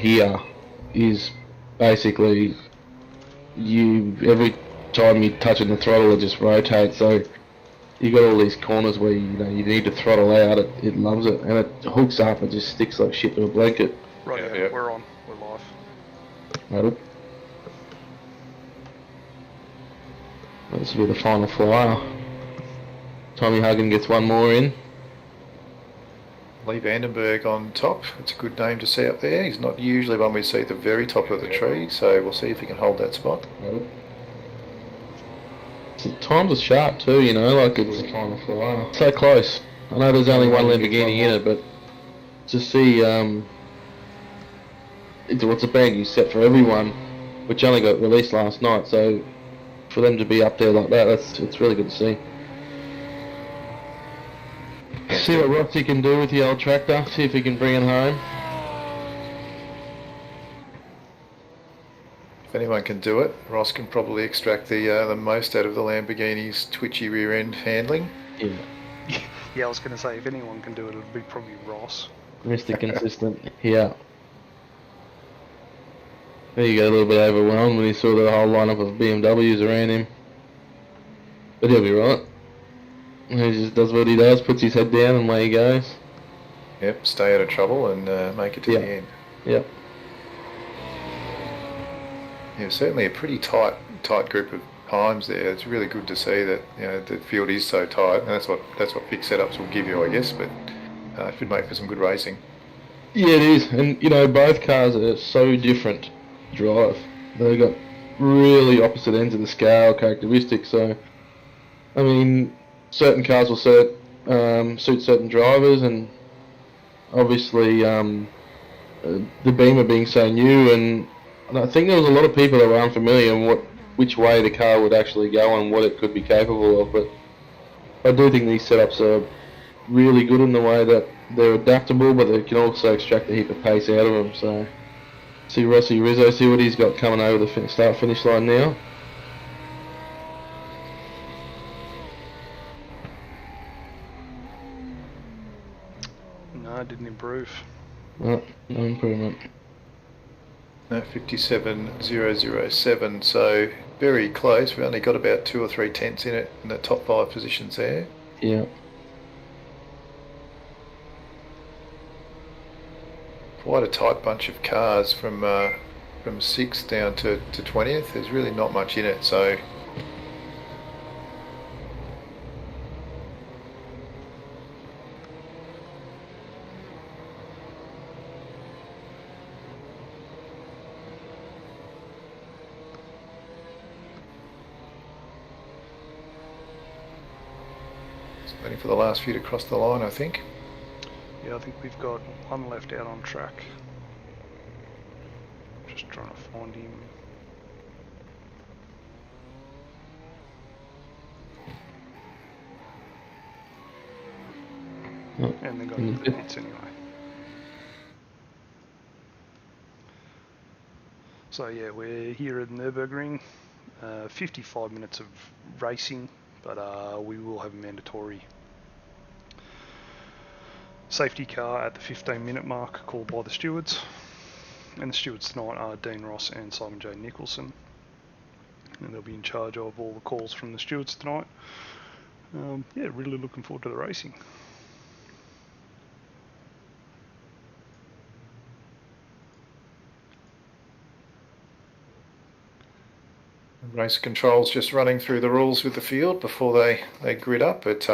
here is basically every time you touch on the throttle, it just rotates. So you got all these corners where you need to throttle out. It loves it, and it hooks up and just sticks like shit to a blanket. Right, yeah, we're on. We're live. Right. This will be the final flyer. Tommy Huggin gets one more in. Lee Vandenberg on top. It's a good name to see up there. He's not usually one we see at the very top of the tree, so we'll see if he can hold that spot. Right. Times are sharp too, you know, like it's the final flyer. So close. I know there's only one Lamborghini in it, but to see it's a bang you set for everyone, which only got released last night, so for them to be up there like that, it's really good to see. See what Roxy can do with the old tractor, see if he can bring it home. If anyone can do it, Ross can probably extract the most out of the Lamborghini's twitchy rear end handling. Yeah. Yeah, I was going to say, if anyone can do it, it'll be probably Ross. Mr. Consistent, yeah. There you go, a little bit overwhelmed when he saw the whole lineup of BMWs around him. But he'll be right. He just does what he does, puts his head down and away he goes. Yep, stay out of trouble and make it to the end. Yep. Yeah, certainly a pretty tight group of times there. It's really good to see that the field is so tight, and that's what fixed setups will give you, I guess. But it should make for some good racing. Yeah, it is, and both cars are so different to drive. They've got really opposite ends of the scale characteristics. So, I mean, certain cars will suit certain drivers, and obviously the Beamer being so new, and I think there was a lot of people that were unfamiliar in which way the car would actually go and what it could be capable of. But I do think these setups are really good in the way that they're adaptable, but they can also extract a heap of pace out of them. So, see Rossi Rizzo, see what he's got coming over the start-finish line now. No, it didn't improve. No improvement. No, 57.007, so very close. We only got about 2 or 3 tenths in it in the top 5 positions there. Yeah. Quite a tight bunch of cars from 6th down to 20th. There's really not much in it, so just waiting for the last few to cross the line, I think. Yeah, I think we've got one left out on track. Just trying to find him. Oh. And they got into the pits anyway. So yeah, we're here at Nürburgring. 55 minutes of racing, but we will have a mandatory safety car at the 15-minute mark called by the stewards. And the stewards tonight are Dean Ross and Simon J. Nicholson. And they'll be in charge of all the calls from the stewards tonight. Yeah, really looking forward to the racing. Race control's just running through the rules with the field before they grid up. But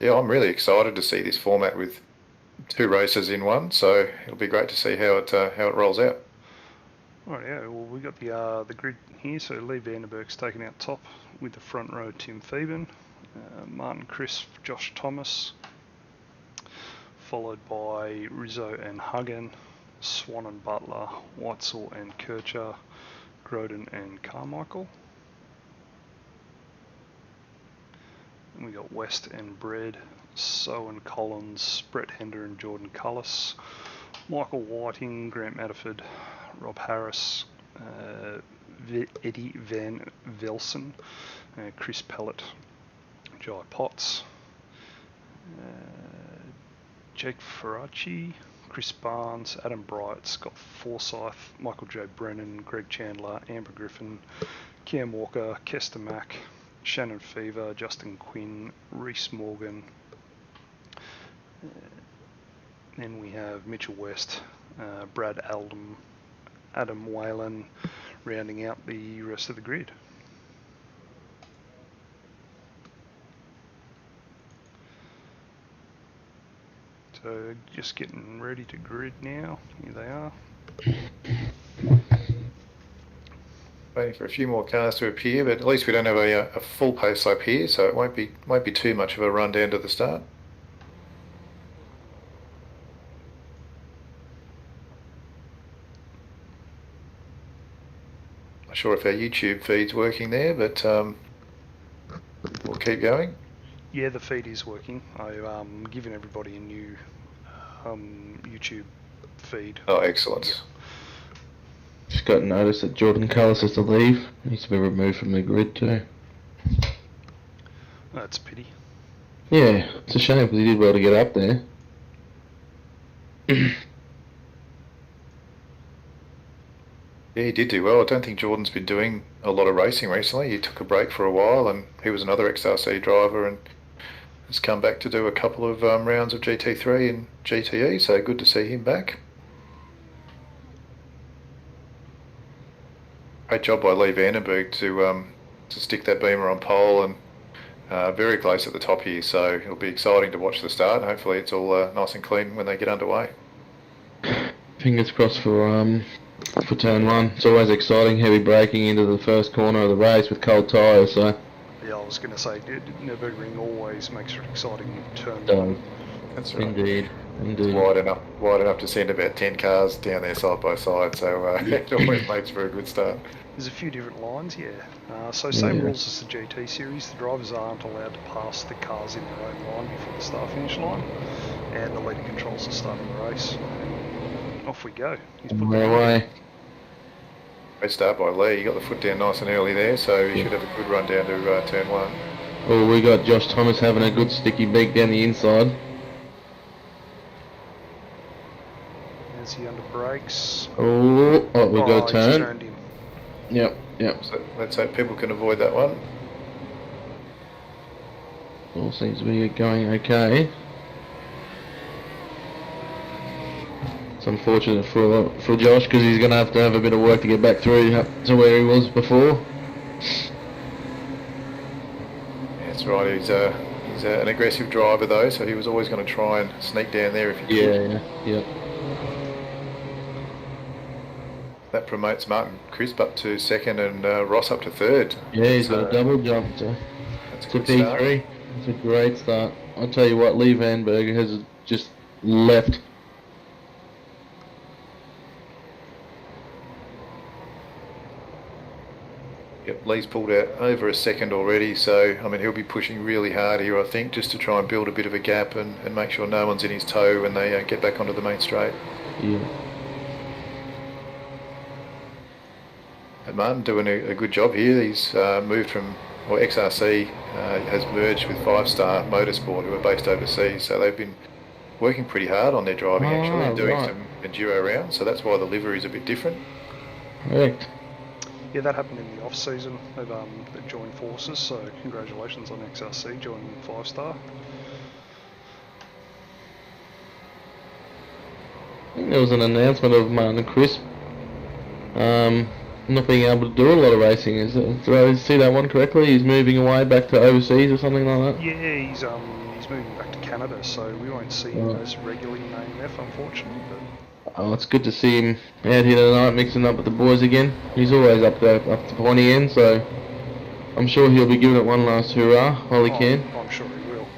yeah, I'm really excited to see this format with 2 races in one. So it'll be great to see how it rolls out. Right, yeah. Well, we got the grid here. So Lee Vandenberg's taken out top with the front row. Tim Phoeben, Martin Crisp, Josh Thomas, followed by Rizzo and Huggin, Swan and Butler, Weitzel and Kircher, Groden and Carmichael. And we got West and Bread, So and Collins, Brett Hender and Jordan Cullis, Michael Whiting, Grant Matterford, Rob Harris, Eddie Van Velsen, Chris Pellet, Jai Potts, Jake Ferracci, Chris Barnes, Adam Bright, Scott Forsyth, Michael J. Brennan, Greg Chandler, Amber Griffin, Cam Walker, Kester Mack, Shannon Fever, Justin Quinn, Reese Morgan. Then we have Mitchell West, Brad Aldham, Adam Whalen, rounding out the rest of the grid. So just getting ready to grid now. Here they are. Waiting for a few more cars to appear, but at least we don't have a full pace up here, so it won't be too much of a run down to the start. Not sure if our YouTube feed's working there, but we'll keep going. Yeah, the feed is working. I've given everybody a new YouTube feed. Oh, excellent. Just got notice that Jordan Cullis has to leave. Needs to be removed from the grid too. That's a pity. Yeah, it's a shame because he did well to get up there. Yeah, he did do well. I don't think Jordan's been doing a lot of racing recently. He took a break for a while, and he was another XRC driver and has come back to do a couple of rounds of GT3 and GTE, so good to see him back. Great job by Lee Vandenberg to stick that Beamer on pole, and very close at the top here, so it'll be exciting to watch the start. Hopefully it's all nice and clean when they get underway. Fingers crossed for turn one. It's always exciting, heavy braking into the first corner of the race with cold tyres, so... Yeah, I was going to say, Nürburgring always makes it exciting turn does. one. That's right. Indeed. It's wide enough to send about 10 cars down there side by side, so it always makes for a good start. There's a few different lines, yeah. So same rules as the GT series. The drivers aren't allowed to pass the cars in their own line before the start-finish line, and the leader controls the start of the race. And off we go. He's put Way away. Great start by Lee. He got the foot down nice and early there, so he should have a good run down to turn one. Oh, we got Josh Thomas having a good sticky beak down the inside. Is he under brakes? Oh, we got a He's turn. turned him. Yep. So let's hope people can avoid that one. All seems to be going okay. It's unfortunate for Josh because he's going to have a bit of work to get back through to where he was before. That's right. He's an aggressive driver though, so he was always going to try and sneak down there if he could. Yeah. That promotes Martin Crisp up to second and Ross up to third. Yeah, he's got a double jump. So That's a it's a good start. P3. It's a great start. I'll tell you what, Lee Vandenberg has just left. Yep, Lee's pulled out over a second already, so I mean he'll be pushing really hard here, I think, just to try and build a bit of a gap and make sure no one's in his toe when they get back onto the main straight. Yeah. And Martin doing a good job here. He's moved from, well, XRC has merged with 5-Star Motorsport, who are based overseas, so they've been working pretty hard on their driving actually, and doing some enduro rounds, so that's why the livery's a bit different. Correct. Yeah, that happened in the off-season. They've joined forces, so congratulations on XRC joining 5-Star. I think there was an announcement of Martin Crisp not being able to do a lot of racing. Did I see that one correctly? He's moving away back to overseas or something like that? Yeah, he's moving back to Canada, so we won't see him as regularly in AMF, unfortunately. But Oh, it's good to see him out here tonight mixing up with the boys again. He's always up the pointy end, so I'm sure he'll be giving it one last hurrah while he can. I'm sure he will.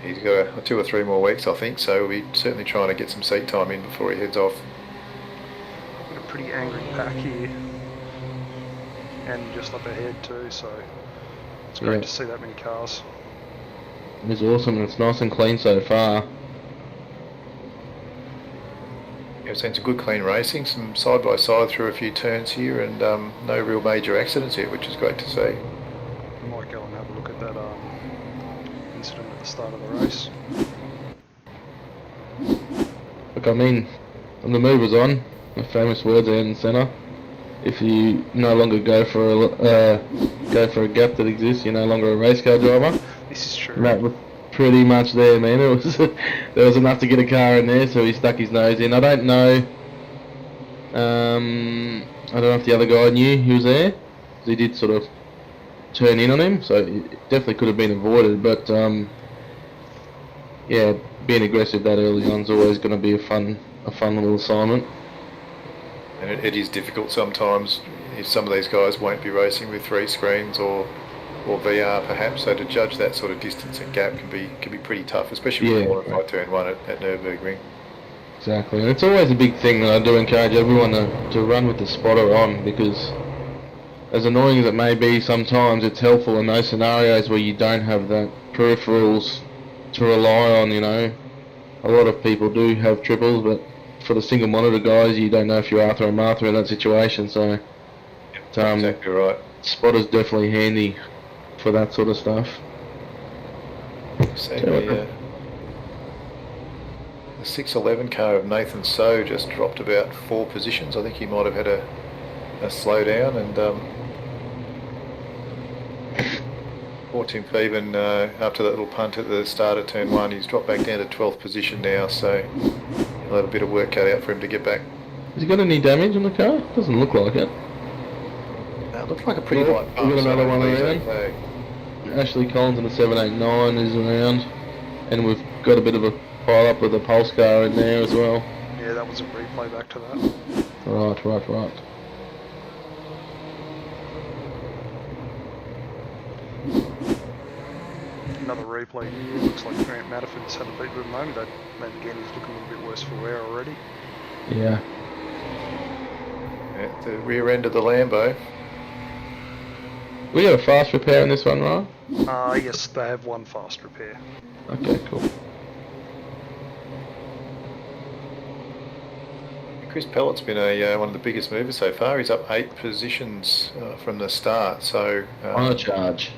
He's got 2 or 3 more weeks, I think, so we'll be certainly trying to get some seat time in before he heads off. Got a pretty angry pack here, and just up ahead too, so it's great to see that many cars. It's awesome, and it's nice and clean so far. Yeah, we've seen some good clean racing, some side-by-side through a few turns here, and no real major accidents yet, which is great to see. I might go and have a look at that incident at the start of the race. look, I mean, when the move was on, the famous words out in centre. If you no longer go for a gap that exists, you're no longer a race car driver. This is true. And that was pretty much there, man. It was there was enough to get a car in there, so he stuck his nose in. I don't know. I don't know if the other guy knew he was there. 'Cause he did sort of turn in on him, so it definitely could have been avoided. But yeah, being aggressive that early on is always going to be a fun little assignment. And it is difficult sometimes if some of these guys won't be racing with 3 screens or VR perhaps. So to judge that sort of distance and gap can be pretty tough, especially with modified turn 1 at Nürburgring. Exactly, and it's always a big thing that I do encourage everyone to run with the spotter on, because as annoying as it may be, sometimes it's helpful in those scenarios where you don't have that peripherals to rely on, you know. A lot of people do have triples, but for the single monitor guys, you don't know if you're Arthur or Martha in that situation, so Exactly right. spotter's definitely handy for that sort of stuff. So the 611 car of Nathan So just dropped about 4 positions. I think he might have had a slowdown, and poor Tim Phoeben, after that little punt at the start of turn 1, he's dropped back down to 12th position now, so he'll have a bit of work cut out for him to get back. Has he got any damage on the car? Doesn't look like it. It looks like a pretty Yeah, light bump. we've got another one he's around. okay. Ashley Collins in the 789 is around, and we've got a bit of a pile up with a pulse car in there as well. Yeah, that was a replay back to that. Right. Another replay here. Looks like Grant Matterford's had a bit of a moment. Then again, he's looking a little bit worse for wear already. Yeah. At the rear end of the Lambo. We got a fast repair in this one, right? Yes, they have one fast repair. Okay, cool. Chris Pellet's been one of the biggest movers so far. He's up 8 positions from the start, so On a charge.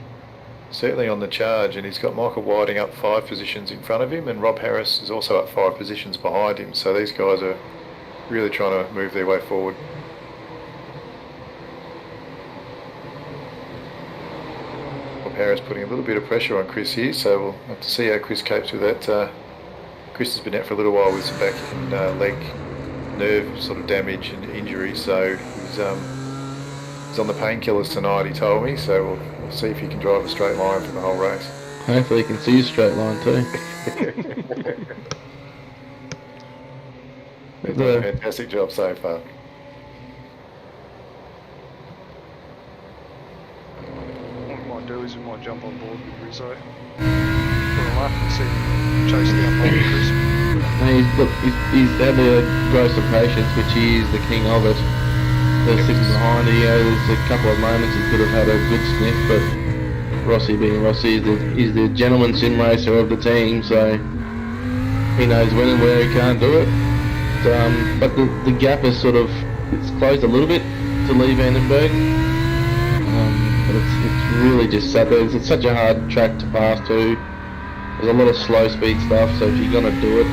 certainly on the charge, and he's got Michael Whiting up 5 positions in front of him, and Rob Harris is also up 5 positions behind him, so these guys are really trying to move their way forward. Rob Harris putting a little bit of pressure on Chris here, so we'll have to see how Chris copes with that. Chris has been out for a little while with some back and leg nerve sort of damage and injury, so he's on the painkillers tonight, he told me, so we'll see if he can drive a straight line for the whole race. Hopefully you can see a straight line too. They've done a fantastic job so far. What we might do is we might jump on board with Rizzo for a lap and see him chase down Bobby Chris. He's had to grow some patience, which he is the king of it. They're sitting behind, there's a couple of moments he could have had a good sniff, but Rossi being Rossi is the gentleman sim racer of the team, so he knows when and where he can't do it. But the gap is it's closed a little bit to Lee Vandenberg, but it's really just sat there. It's such a hard track to pass to. There's a lot of slow speed stuff, so if you're going to do it,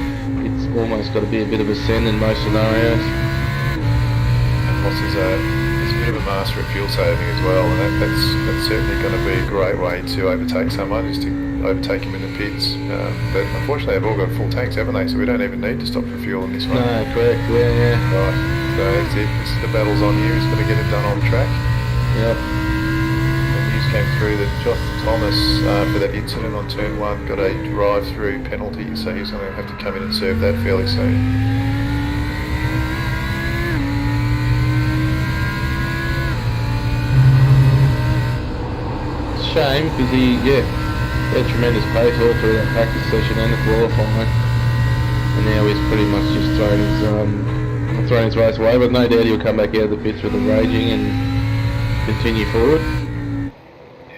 it's almost got to be a bit of a sin in most scenarios. Ross is a bit of a master at fuel saving as well, and that's certainly going to be a great way to overtake someone, is to overtake him in the pits. But unfortunately they've all got full tanks, haven't they, so we don't even need to stop for fuel in this one. No, correct, yeah. Right, so that's it. The battle's on you. He's got to get it done on track. Yep. The news came through that Josh Thomas, for that incident on turn 1, got a drive-through penalty, so he's going to have to come in and serve that fairly soon. Shame, because he had tremendous pace all through that practice session and the qualifying, and now he's pretty much just thrown his race away. But no doubt he'll come back out of the pits with a raging and continue forward.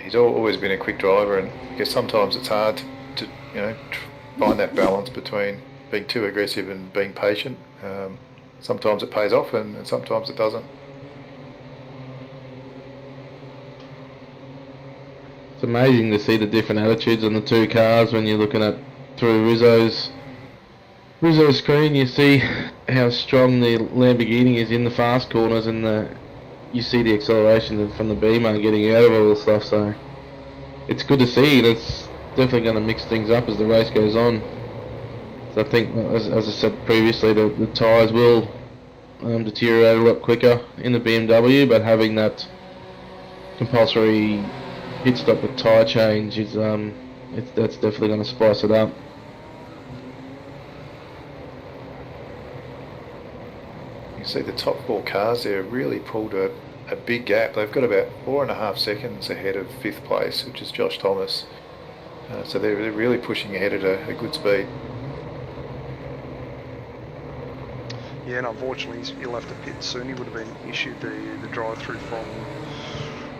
He's always been a quick driver, and I guess sometimes it's hard to find that balance between being too aggressive and being patient. Sometimes it pays off, and sometimes it doesn't. It's amazing to see the different attitudes on the two cars when you're looking at through Rizzo's Rizzo screen, you see how strong the Lamborghini is in the fast corners, and you see the acceleration from the Beamer getting out of all the stuff. So it's good to see, and it's definitely going to mix things up as the race goes on. So I think, as I said previously, the tyres will deteriorate a lot quicker in the BMW, but having that compulsory pit stop with tyre change is that's definitely going to spice it up. You see the top four cars there really pulled a big gap. They've got about 4.5 seconds ahead of 5th place, which is Josh Thomas. So they're really pushing ahead at a good speed. Yeah, and unfortunately he'll have to pit soon. He would have been issued the drive-through from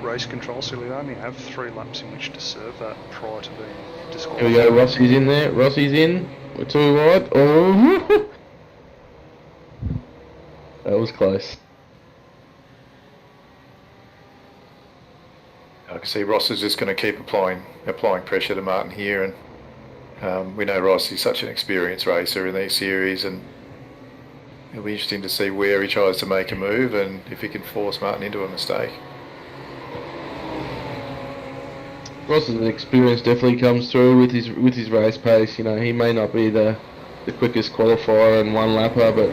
race control, so he'll only have 3 laps in which to serve that prior to being disqualified. Here we go, Rossi's in there. Rossi's in. We're too wide. Oh, that was close. I can see Ross is just going to keep applying pressure to Martin here, and we know Ross is such an experienced racer in these series, and it'll be interesting to see where he tries to make a move and if he can force Martin into a mistake. Ross's experience definitely comes through with his race pace. You know, he may not be the quickest qualifier and one lapper, but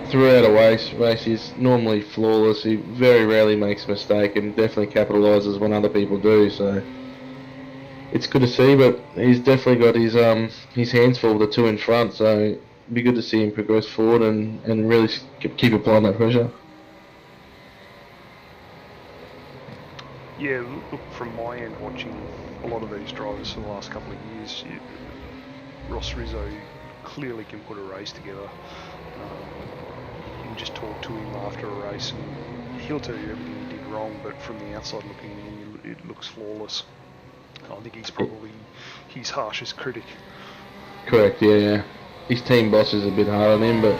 throughout a race he's normally flawless. He very rarely makes a mistake and definitely capitalises when other people do. So it's good to see, but he's definitely got his hands full with the 2 in front. So it'd be good to see him progress forward and really keep applying that pressure. Yeah, look, from my end, watching a lot of these drivers for the last couple of years, Ross Rizzo clearly can put a race together. You can just talk to him after a race and he'll tell you everything he did wrong, but from the outside looking in, it looks flawless. I think he's probably his harshest critic. Correct, yeah. His team boss is a bit hard on him, but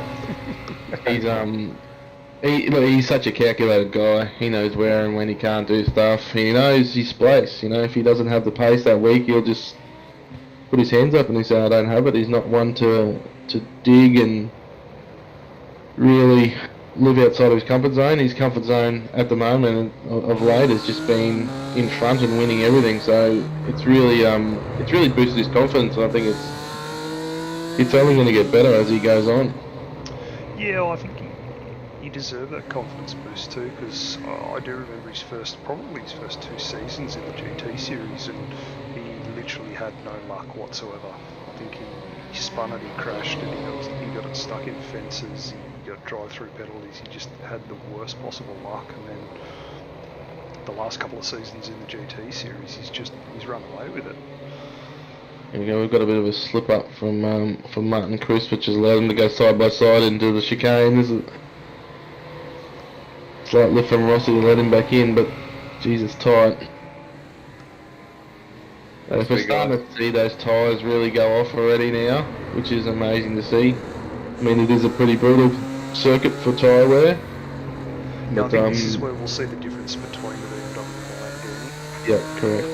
he's such a calculated guy. He knows where and when he can't do stuff. He knows his place. You know, if he doesn't have the pace that week, he'll just put his hands up and he say, "I don't have it." He's not one to dig and really live outside of his comfort zone. His comfort zone at the moment of late has just been in front and winning everything. So it's really boosted his confidence. I think it's only going to get better as he goes on. Yeah, well, I think he deserved that confidence boost too, because I do remember probably his first 2 seasons in the GT series, and he literally had no luck whatsoever. I think he spun it, he crashed it, he got it stuck in fences, he got drive-through penalties, he just had the worst possible luck, and then the last couple of seasons in the GT series, he's run away with it. Here we go, we've got a bit of a slip up from Martin Crisp, which has allowed him to go side by side into the chicane. This is a slight lift from Rossi to let him back in, but Jesus, tight. If we're starting to see those tyres really go off already now, which is amazing to see. I mean, it is a pretty brutal circuit for tyre wear. Yeah, I think this is where we'll see the difference between the BMW and the Lamborghini. Yeah, correct.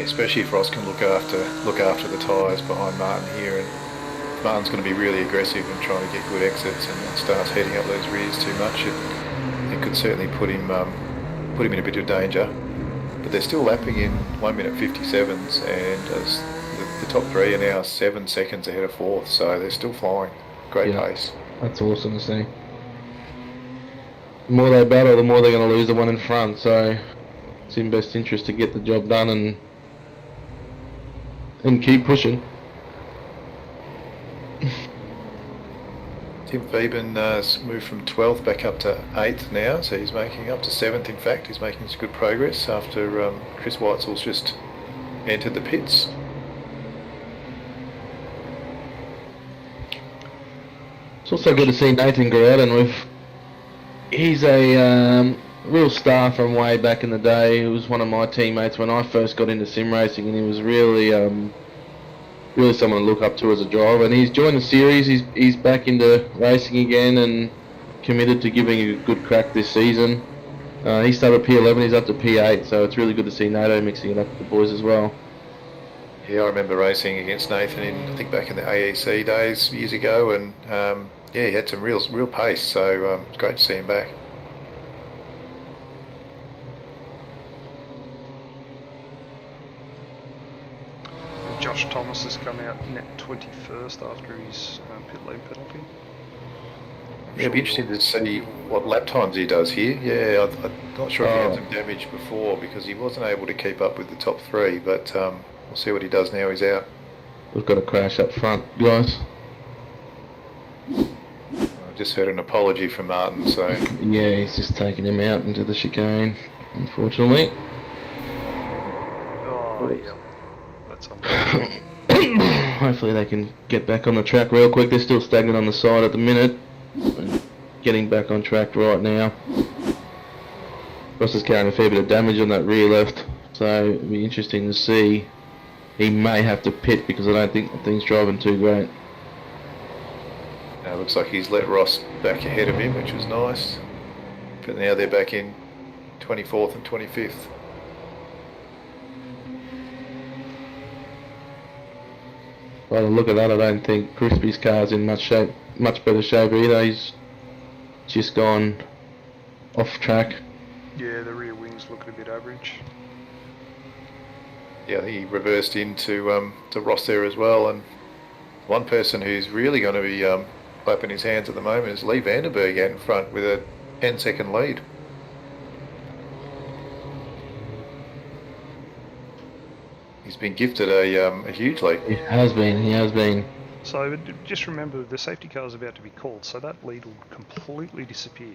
Especially if Ross can look after the tyres behind Martin here, and Martin's going to be really aggressive and trying to get good exits and starts heading up those rears too much, it could certainly put him in a bit of danger. But they're still lapping in 1 minute 57s, and the top 3 are now 7 seconds ahead of 4th, so they're still flying. Great pace. That's awesome to see. The more they battle, the more they're going to lose the one in front, so it's in best interest to get the job done and keep pushing. Tim Phoeben moved from 12th back up to 8th now, so he's making up to 7th. In fact, he's making some good progress after Chris Weitzel's just entered the pits. It's also good to see Nathan Groudon. He's a real star from way back in the day. He was one of my teammates when I first got into sim racing, and he was really someone to look up to as a driver. And he's joined the series. He's back into racing again and committed to giving a good crack this season. He started P11, he's up to P8, so it's really good to see Nato mixing it up with the boys as well. Yeah, I remember racing against Nathan in, I think back in the AEC days years ago, and yeah, he had some real pace. So it's great to see him back. Josh Thomas has come out net 21st after his pit lane penalty. Yeah, it'd be interesting to see what lap times he does here. Yeah, I'm not sure if he had some damage before because he wasn't able to keep up with the top three, but we'll see what he does now he's out. We've got a crash up front, guys. I just heard an apology from Martin, so... Yeah, he's just taking him out into the chicane, unfortunately. Oh, yeah. That's unbelievable. Hopefully they can get back on the track real quick. They're still stagnant on the side at the minute. Getting back on track right now. Ross is carrying a fair bit of damage on that rear left, so it'll be interesting to see. He may have to pit because I don't think the thing's driving too great. Now it looks like he's let Ross back ahead of him, which was nice. But now they're back in 24th and 25th. By the look of that, I don't think Crispy's car's in much better shape either. He's just gone off track. Yeah, the rear wing's looking a bit average. Yeah, he reversed into to Ross there as well, and one person who's really going to be clapping his hands at the moment is Lee Vandenberg out in front with a 10-second lead. He's been gifted a huge lead. He has been. So just remember, the safety car is about to be called, so that lead will completely disappear.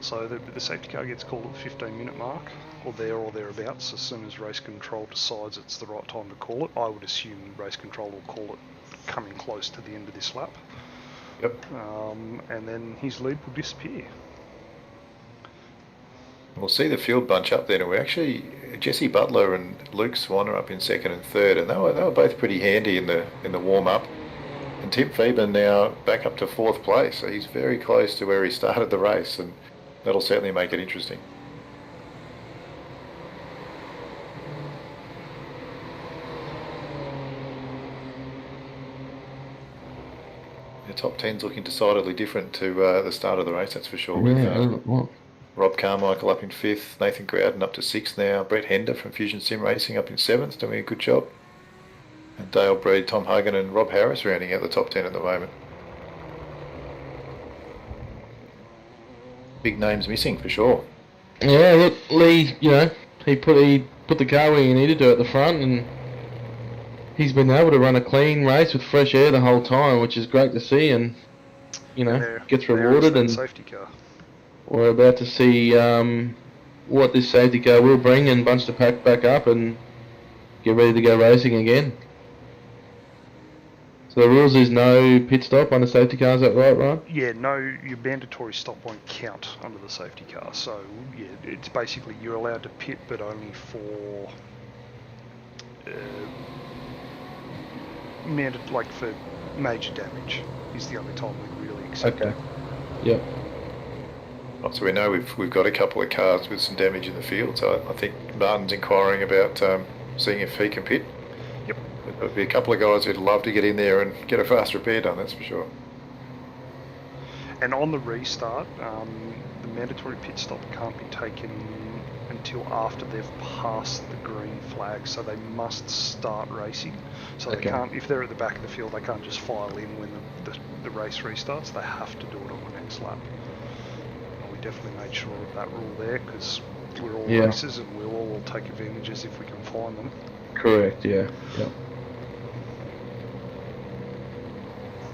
So the safety car gets called at the 15-minute mark, or thereabouts, as soon as race control decides it's the right time to call it. I would assume race control will call it coming close to the end of this lap. Yep. And then his lead will disappear. We'll see the field bunch up then, and we actually Jesse Butler and Luke Swan are up in second and third, and they were both pretty handy in the warm up. And Tim Phoeben now back up to fourth place, so he's very close to where he started the race, and that'll certainly make it interesting. The top 10's looking decidedly different to the start of the race, that's for sure. Yeah, Rob Carmichael up in 5th, Nathan Growden up to 6th now, Brett Hender from Fusion Sim Racing up in 7th, doing a good job. And Dale Breed, Tom Huggin and Rob Harris rounding out the top 10 at the moment. Big names missing for sure. Yeah, look, Lee, he put the car where he needed to at the front, and he's been able to run a clean race with fresh air the whole time, which is great to see, and gets rewarded. And safety car. We're about to see what this safety car will bring and bunch the pack back up and get ready to go racing again. So the rules is no pit stop on the safety car, is that right, Ryan? Yeah, no, your mandatory stop won't count under the safety car. So yeah, it's basically you're allowed to pit, but only for for major damage is the only time we really accept it. Yep. So we know we've got a couple of cars with some damage in the field, so I think Martin's inquiring about seeing if he can pit. Yep. There'll be a couple of guys who'd love to get in there and get a fast repair done, that's for sure. And on the restart, the mandatory pit stop can't be taken until after they've passed the green flag, so they must start racing. So they can't, if they're at the back of the field, they can't just file in when the race restarts. They have to do it on the next lap. And we definitely made sure of that rule there because we're all racers and we'll all take advantages if we can find them. Correct, yeah. Yep.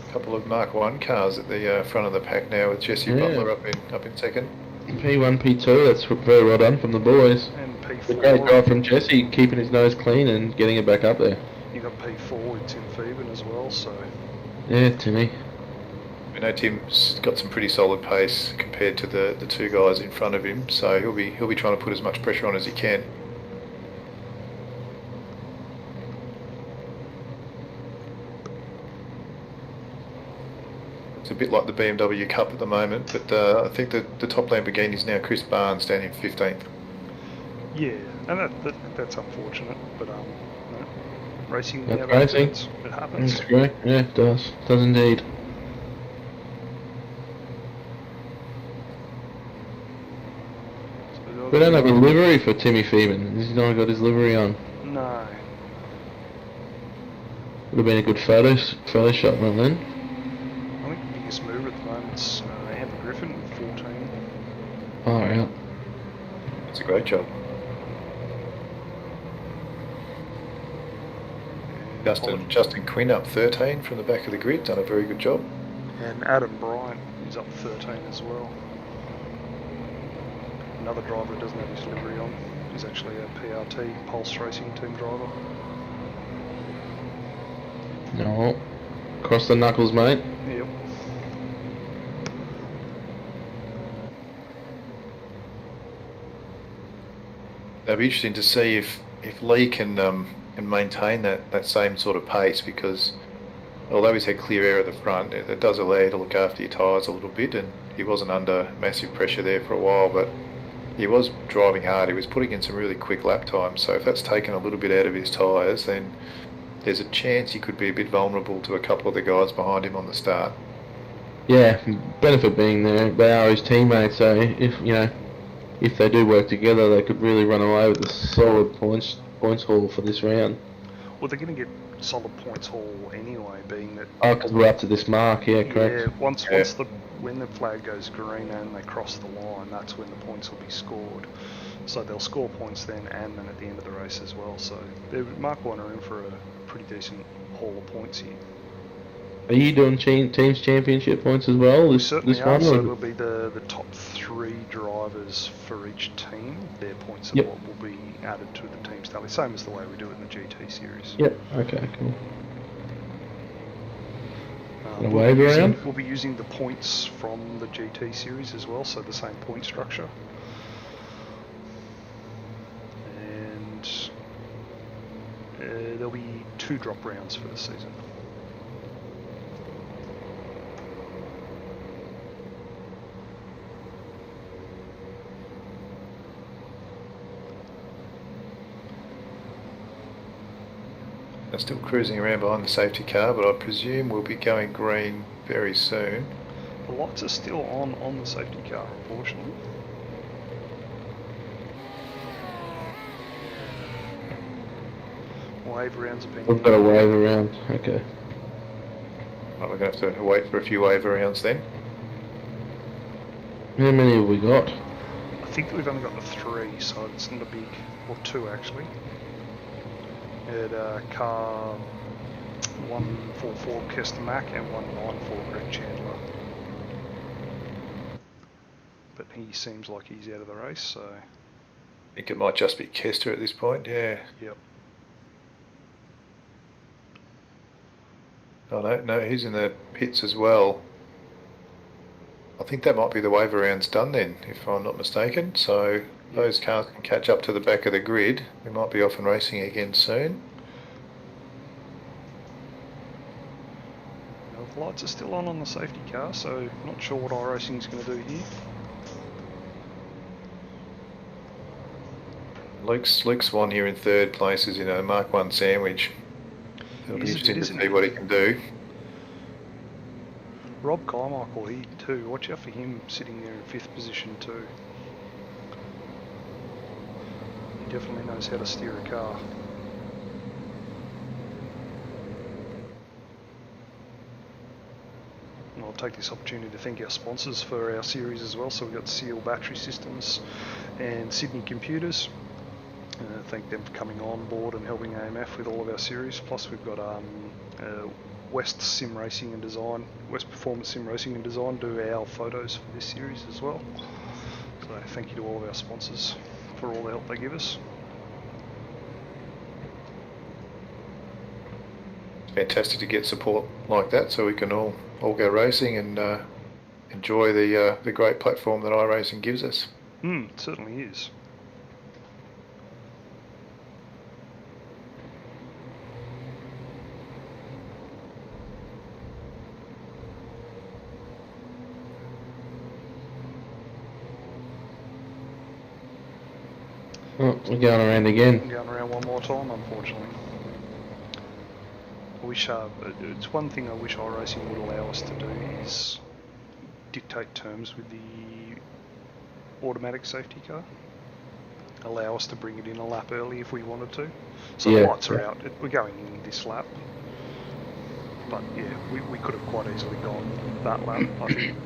A couple of Mark 1 cars at the front of the pack now with Jesse Butler up in second. P1, P2, that's very well done from the boys. And P4. A great job from Jesse, keeping his nose clean and getting it back up there. You got P4 with Tim Phoeben as well, so... Yeah, Timmy. We know Tim's got some pretty solid pace compared to the two guys in front of him, so he'll be trying to put as much pressure on as he can. It's a bit like the BMW Cup at the moment, but I think the top Lamborghini is now Chris Barnes down in 15th. Yeah, and that's unfortunate, but no, racing we That's have racing. accidents. It happens. That's great. Yeah, it does. It does indeed. So We don't have a livery for Timmy Feeman. He's not got his livery on. No. Would have been a good Photoshop run then. I think the biggest mover at the moment's Amber Griffin with 14. Oh, yeah. It's a great job. Justin Quinn up 13 from the back of the grid, done a very good job. And Adam Bryant is up 13 as well. Another driver who doesn't have his livery on is actually a PRT, Pulse Racing Team driver. No. Cross the knuckles, mate. Yep. It'll be interesting to see if Lee can maintain that same sort of pace, because although he's had clear air at the front, it does allow you to look after your tyres a little bit, and he wasn't under massive pressure there for a while, but he was driving hard. He was putting in some really quick lap times, so if that's taken a little bit out of his tyres, then there's a chance he could be a bit vulnerable to a couple of the guys behind him on the start. Yeah, benefit being they are his teammates, so if they do work together, they could really run away with a solid points haul for this round. Well, they're going to get solid points haul anyway, being that... Oh, because we're up to this mark, yeah, correct. Yeah, when the flag goes green and they cross the line, that's when the points will be scored. So they'll score points then and then at the end of the race as well. So Mark Warner in for a pretty decent haul of points here. Are you doing teams championship points as well? This one? So it'll be the top 3 drivers for each team. Their points are what will be added to the team's tally, same as the way we do it in the GT series. Yep. Okay. Cool. We'll be using the points from the GT series as well, so the same point structure. And there'll be 2 drop rounds for the season. They're still cruising around behind the safety car, but I presume we'll be going green very soon. The lights are still on the safety car, unfortunately. Wave rounds have been... We've got a wave around, okay. Well, we're going to have to wait for a few wave rounds then. How many have we got? I think we've only got the 3, so it's not a big... or 2 actually. At car 144 Kester Mack and 194 Greg Chandler. But he seems like he's out of the race, so... I think it might just be Kester at this point, yeah. Yep. Oh no, he's in the pits as well. I think that might be the wave rounds done then, if I'm not mistaken. So those cars can catch up to the back of the grid. We might be off and racing again soon. Well, the lights are still on the safety car, so not sure what iRacing is going to do here. Luke's one here in 3rd place is in a Mark 1 sandwich. It'll be interesting to see what he can do. Rob Carmichael here too. Watch out for him sitting there in 5th position too. He definitely knows how to steer a car. And I'll take this opportunity to thank our sponsors for our series as well. So we've got Seal Battery Systems and Sydney Computers. Thank them for coming on board and helping AMF with all of our series. Plus we've got West Sim Racing and Design, West Performance Sim Racing and Design do our photos for this series as well. So thank you to all of our sponsors for all the help they give us. Fantastic to get support like that, so we can all go racing and enjoy the great platform that iRacing gives us. It certainly is. Oh, we're going around again. I'm going around one more time, unfortunately. I wish it's one thing I wish iRacing would allow us to do is dictate terms with the automatic safety car. Allow us to bring it in a lap early if we wanted to. So the lights are out. We're going in this lap. But yeah, we could have quite easily gone that lap, I think.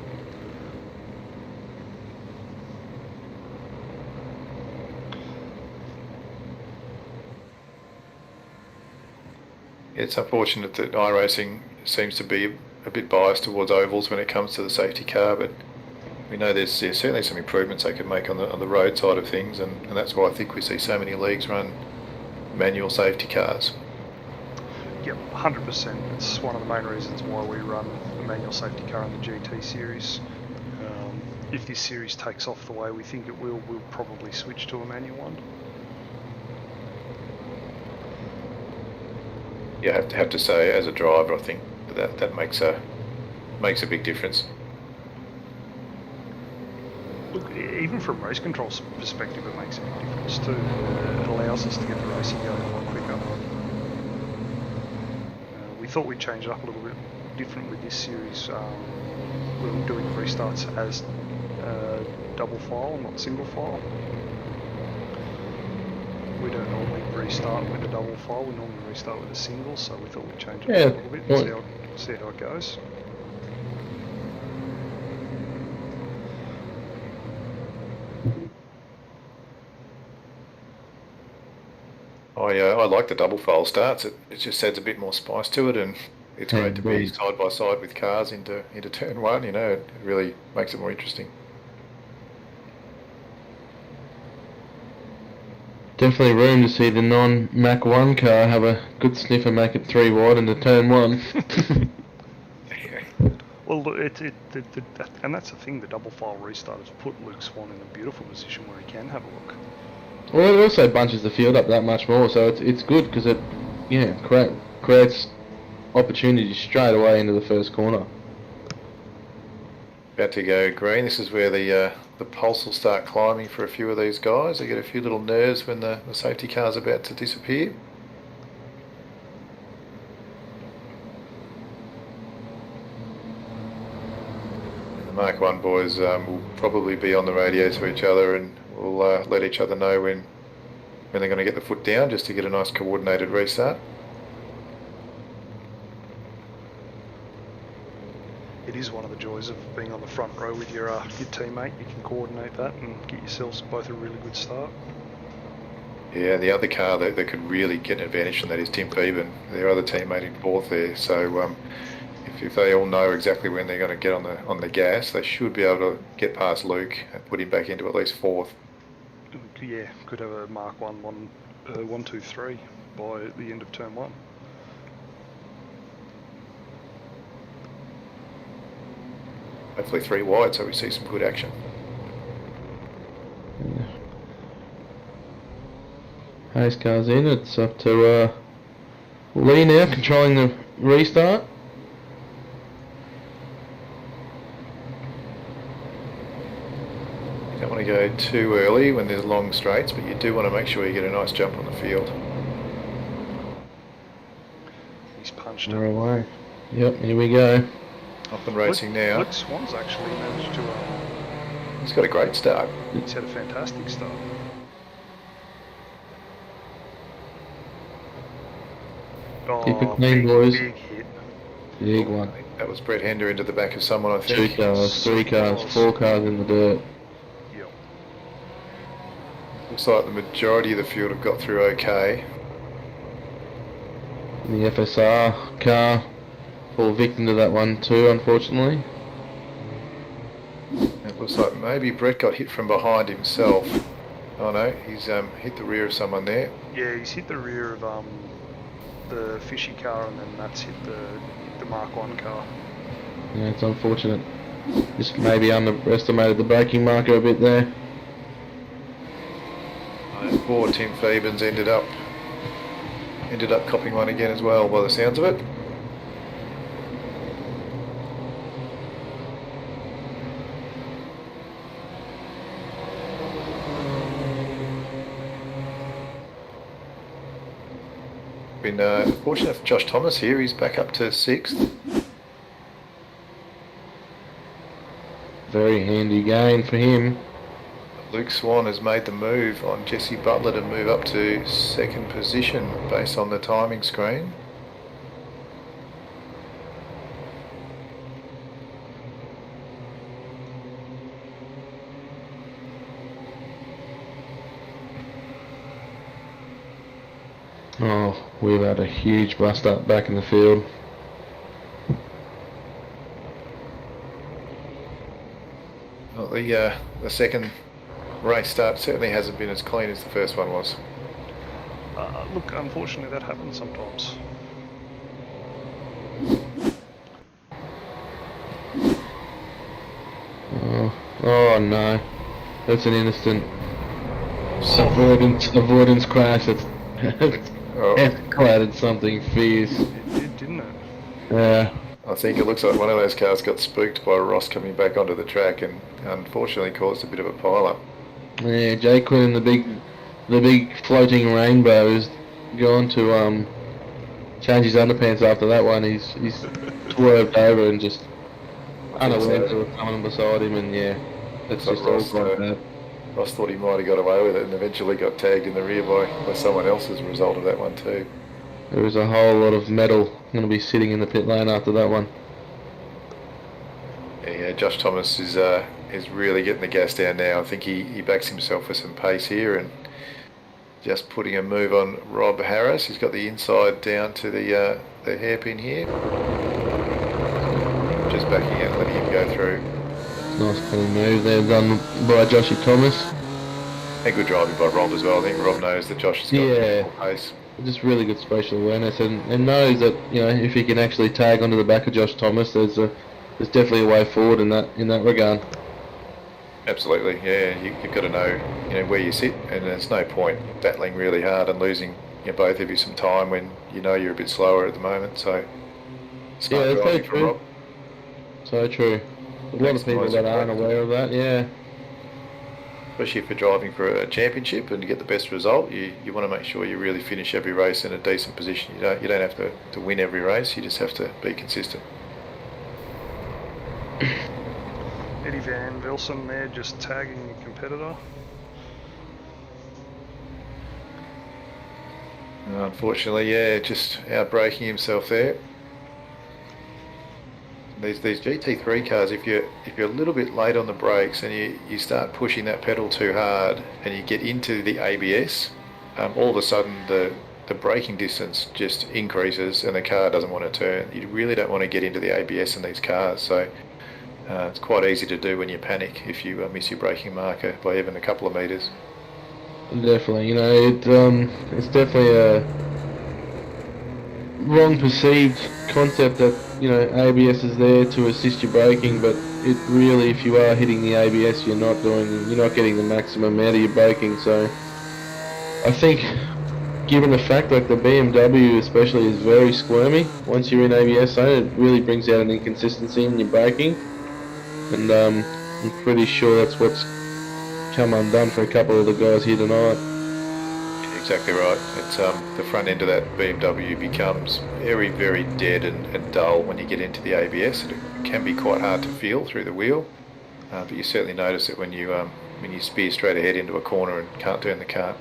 It's unfortunate that iRacing seems to be a bit biased towards ovals when it comes to the safety car, but we know there's certainly some improvements they could make on the road side of things, and that's why I think we see so many leagues run manual safety cars. Yep, 100%. It's one of the main reasons why we run a manual safety car in the GT series. If this series takes off the way we think it will, we'll probably switch to a manual one. You have to say, as a driver, I think that makes a big difference. Look, even from race control's perspective, it makes a big difference too. It allows us to get the racing going a lot quicker. We thought we'd change it up a little bit different with this series. We're doing restarts as double file, not single file. We don't normally restart with a double file, we normally restart with a single, so we thought we'd change it up a little bit and see how it goes. I like the double file starts. It just adds a bit more spice to it, and it's great to be side by side with cars into turn one. You know, it really makes it more interesting. Definitely room to see the non-Mach 1 car have a good sniff and make it 3 wide into turn 1. Well, and that's the thing, the double file restart has put Luke Swan in a beautiful position where he can have a look. Well, it also bunches the field up that much more, so it's good because it creates opportunities straight away into the first corner. About to go green. This is where the pulse will start climbing for a few of these guys. They get a few little nerves when the safety car's about to disappear. And the Mark 1 boys will probably be on the radio to each other, and we'll let each other know when they're going to get the foot down, just to get a nice coordinated restart. It is one of the joys of being on the front row with your teammate. You can coordinate that and get yourselves both a really good start. Yeah, the other car that could really get an advantage from that is Tim Peeben, their other teammate in fourth there. So if they all know exactly when they're going to get on the gas, they should be able to get past Luke and put him back into at least fourth. Yeah, could have a Mark 1, 2, 3 by the end of turn 1. Hopefully 3 wide, so we see some good action. Hayes car's in, it's up to Lee now, controlling the restart. You don't want to go too early when there's long straights, but you do want to make sure you get a nice jump on the field. He's punched We're it. away. Yep, here we go. Up and racing now. Luke Swan's actually managed to... He's got a great start. he's had a fantastic start. Keep it clean, boys. Big hit. Big one. That was Brett Hender into the back of someone, I think. 2 cars, 3 cars, 4 cars in the dirt. Yep. Looks like the majority of the field have got through okay. The FSR car fall victim to that one too, unfortunately. It looks like maybe Brett got hit from behind himself. Oh no, he's hit the rear of someone there. Yeah, he's hit the rear of the fishy car, and then that's hit the Mark 1 car. Yeah, it's unfortunate. Just maybe underestimated the braking marker a bit there. Poor Tim Phoebens ended up copping one again as well, by the sounds of it. Been fortunate for Josh Thomas here. He's back up to 6th. Very handy gain for him. Luke Swan has made the move on Jesse Butler to move up to 2nd position based on the timing screen. Oh, we've had a huge bust up back in the field. Well, the second race start certainly hasn't been as clean as the first one was. Look, unfortunately that happens sometimes. Oh no, that's an innocent avoidance crash. That's escalated something fierce. It did, didn't it? Yeah. I think it looks like one of those cars got spooked by Ross coming back onto the track and unfortunately caused a bit of a pile-up. Yeah, Jay Quinn, the big floating rainbow, is gone to change his underpants after that one. He's swerved over and just unaware of someone beside him, and yeah, that's just all like that. Ross thought he might have got away with it and eventually got tagged in the rear by someone else as a result of that one too. There was a whole lot of metal going to be sitting in the pit lane after that one. Yeah, Josh Thomas is really getting the gas down now. I think he backs himself for some pace here and just putting a move on Rob Harris. He's got the inside down to the hairpin here. Just backing out, letting him go through. Nice clean move there done by Joshy Thomas. And good driving by Rob as well. I think Rob knows that Josh has got pace. Just really good spatial awareness and knows that, you know, if he can actually tag onto the back of Josh Thomas, there's definitely a way forward in that regard. Absolutely, yeah. You've got to know, you know, where you sit, and there's no point battling really hard and losing, you know, both of you some time when you know you're a bit slower at the moment. So smart yeah, that's driving so from true. Rob. So true. A lot of people that aren't aware of that, yeah. Especially if you're driving for a championship and to get the best result, you want to make sure you really finish every race in a decent position. You don't have to win every race. You just have to be consistent. Eddie Van Velsen there just tagging a competitor. Unfortunately, yeah, just outbraking himself there. These GT3 cars, if you're a little bit late on the brakes and you start pushing that pedal too hard and you get into the ABS, all of a sudden the braking distance just increases and the car doesn't want to turn. You really don't want to get into the ABS in these cars, so it's quite easy to do when you panic if you miss your braking marker by even a couple of metres. Definitely, you know, it's definitely a wrong perceived concept that, you know, ABS is there to assist your braking, but it really, if you are hitting the ABS, you're not getting the maximum out of your braking. So I think, given the fact like the BMW especially is very squirmy once you're in ABS zone, it really brings out an inconsistency in your braking, and I'm pretty sure that's what's come undone for a couple of the guys here tonight. Exactly right. It's the front end of that BMW becomes very, very dead and dull when you get into the ABS. It can be quite hard to feel through the wheel, but you certainly notice it when you spear straight ahead into a corner and can't turn the car.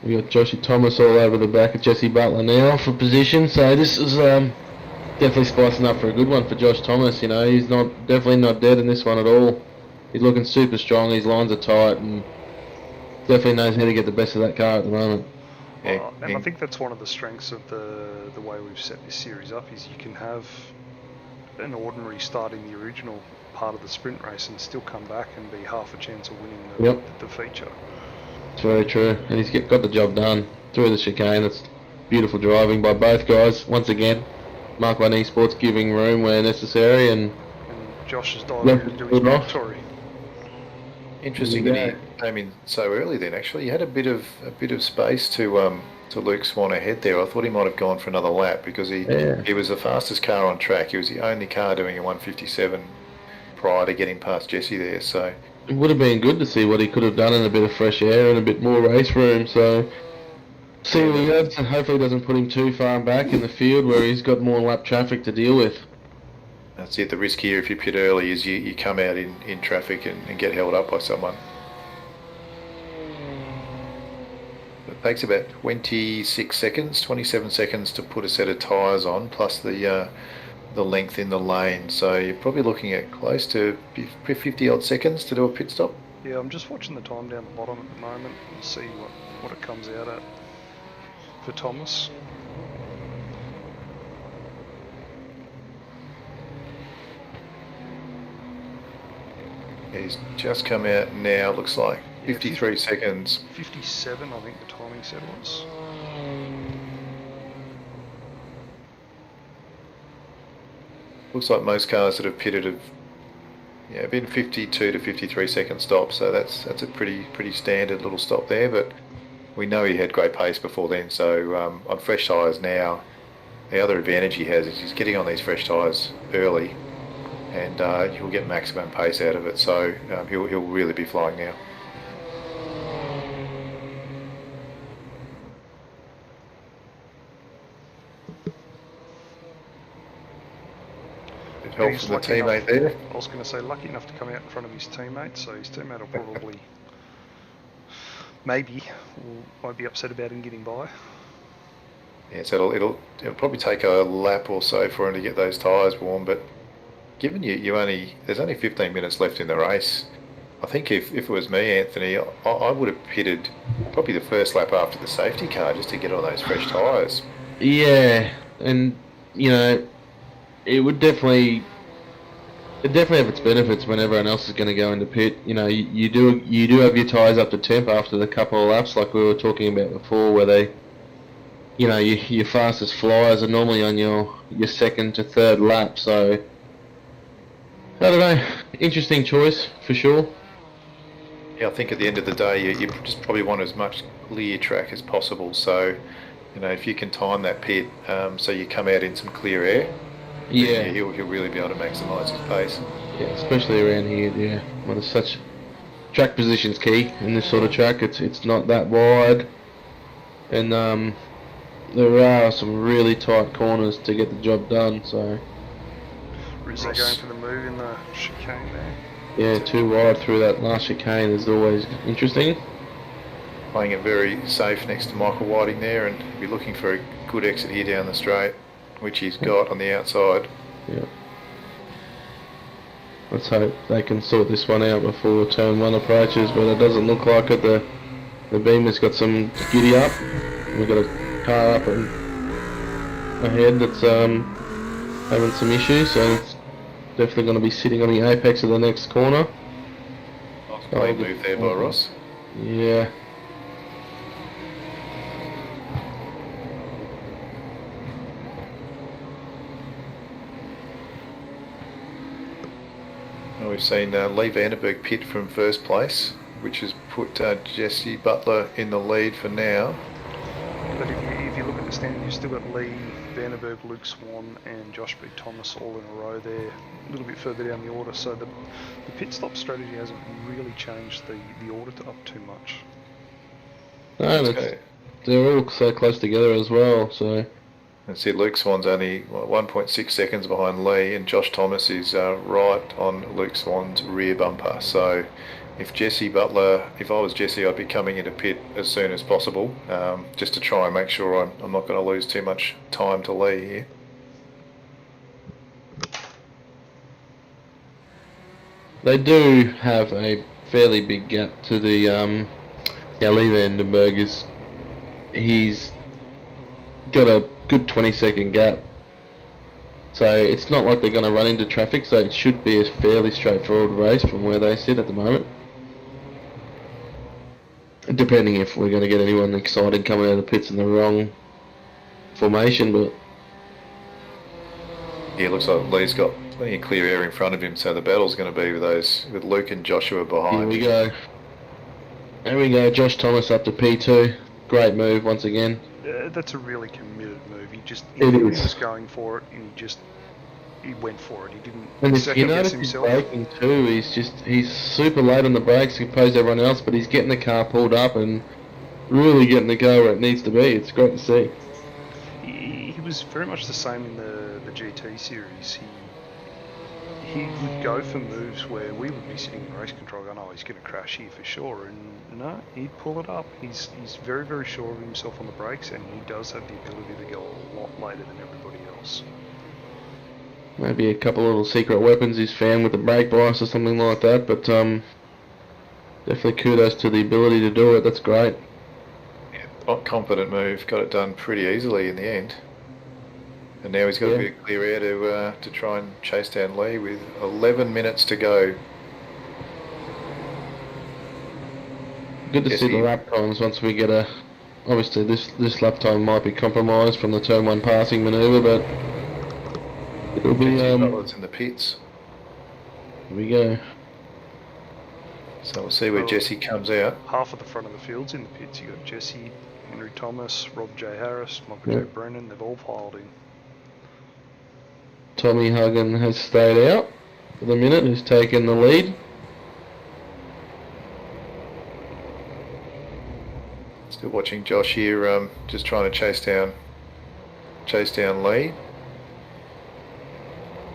We got Joshy Thomas all over the back of Jesse Butler now for position, so this is definitely spicing up for a good one for Josh Thomas. You know, he's definitely not dead in this one at all. He's looking super strong, his lines are tight, and definitely knows how to get the best of that car at the moment. And I think that's one of the strengths of the way we've set this series up, is you can have an ordinary starting the original part of the sprint race and still come back and be half a chance of winning the feature. It's very true, and he's got the job done through the chicane. It's beautiful driving by both guys. Once again, Mark 1 Esports giving room where necessary, and Josh has dived into his territory. Interesting that he came in so early. Then actually, he had a bit of space to Luke Swan ahead there. I thought he might have gone for another lap because he was the fastest car on track. He was the only car doing a 157 prior to getting past Jesse there. So it would have been good to see what he could have done in a bit of fresh air and a bit more race room. So see what he has, and hopefully it doesn't put him too far back in the field where he's got more lap traffic to deal with. That's it. The risk here, if you pit early, is you come out in traffic and get held up by someone. It takes about 26 seconds, 27 seconds to put a set of tyres on, plus the length in the lane. So you're probably looking at close to 50 odd seconds to do a pit stop. Yeah, I'm just watching the time down the bottom at the moment and see what it comes out at for Thomas. He's just come out now, looks like 53 seconds. 57, I think the timing said was. Looks like most cars that have pitted have been 52 to 53 second stops, so that's a pretty standard little stop there. But we know he had great pace before then, so on fresh tyres now, the other advantage he has is he's getting on these fresh tyres early, and he'll get maximum pace out of it. So he'll really be flying now. Help He's from the lucky teammate enough, there. I was going to say lucky enough to come out in front of his teammate, so his teammate will probably, might be upset about him getting by. Yeah, so it'll probably take a lap or so for him to get those tyres warm. But given there's only 15 minutes left in the race, I think if it was me, Anthony, I would have pitted probably the first lap after the safety car just to get on those fresh tyres. Yeah, and it would definitely have its benefits when everyone else is going to go into pit. You do have your tyres up to temp after the couple of laps, like we were talking about before, where they, your fastest flyers are normally on your second to third lap. So I don't know, interesting choice for sure. Yeah, I think at the end of the day, you just probably want as much clear track as possible. So, if you can time that pit, so you come out in some clear air. Yeah, he'll really be able to maximise his pace. Yeah, especially around here. Yeah, when there's such track position's key in this sort of track. It's not that wide, and there are some really tight corners to get the job done. So Rizzo going for the move in the chicane there. Yeah, too wide through that last chicane is always interesting. Playing it very safe next to Michael Whiting there, and be looking for a good exit here down the straight, which he's got on the outside. Yeah. Let's hope they can sort this one out before turn one approaches, but it doesn't look like it. The Beamer's got some giddy up. We've got a car up and ahead that's having some issues, so it's definitely going to be sitting on the apex of the next corner. Nice play move there by Ross. Yeah. We've seen Lee Vandenberg pit from first place, which has put Jesse Butler in the lead for now. But if you look at the standing, you've still got Lee Vandenberg, Luke Swan and Josh B. Thomas all in a row there, a little bit further down the order, so the pit stop strategy hasn't really changed the order up too much. No, they're all so close together as well, so... And see, Luke Swan's only 1.6 seconds behind Lee, and Josh Thomas is right on Luke Swan's rear bumper. So if I was Jesse, I'd be coming into pit as soon as possible, just to try and make sure I'm not going to lose too much time to Lee here. They do have a fairly big gap to the Lee Vandenberg he's got a good 20-second gap, so it's not like they're going to run into traffic, so it should be a fairly straightforward race from where they sit at the moment, depending if we're going to get anyone excited coming out of the pits in the wrong formation. But yeah, it looks like Lee's got plenty of clear air in front of him, so the battle's going to be with Luke and Joshua behind. Here we go, Josh Thomas up to P2. Great move once again. That's a really committed move. He was just going for it, and he went for it. He didn't And if you second guess notice he's himself. braking too, he's super late on the brakes opposed to everyone else, but he's getting the car pulled up and really getting the go where it needs to be. It's great to see. He was very much the same in the GT series. He would go for moves where we would be sitting in race control going, oh, he's going to crash here for sure, and no, he'd pull it up. He's very, very sure of himself on the brakes, and he does have the ability to go a lot later than everybody else. Maybe a couple of little secret weapons he's found with the brake bias or something like that, but definitely kudos to the ability to do it. That's great. Yeah, confident move, got it done pretty easily in the end. And now he's got a bit of clear air to try and chase down Lee with 11 minutes to go. Good to see the lap times once we get a... Obviously this lap time might be compromised from the turn 1 passing manoeuvre, but it'll be... Butler's in the pits. Here we go. So we'll see where Jesse comes out. Half of the front of the field's in the pits. You got Jesse, Henry Thomas, Rob J. Harris, Michael J. Brennan. They've all piled in. Tommy Huggin has stayed out for the minute, who's taken the lead. Still watching Josh here, just trying to chase down Lee.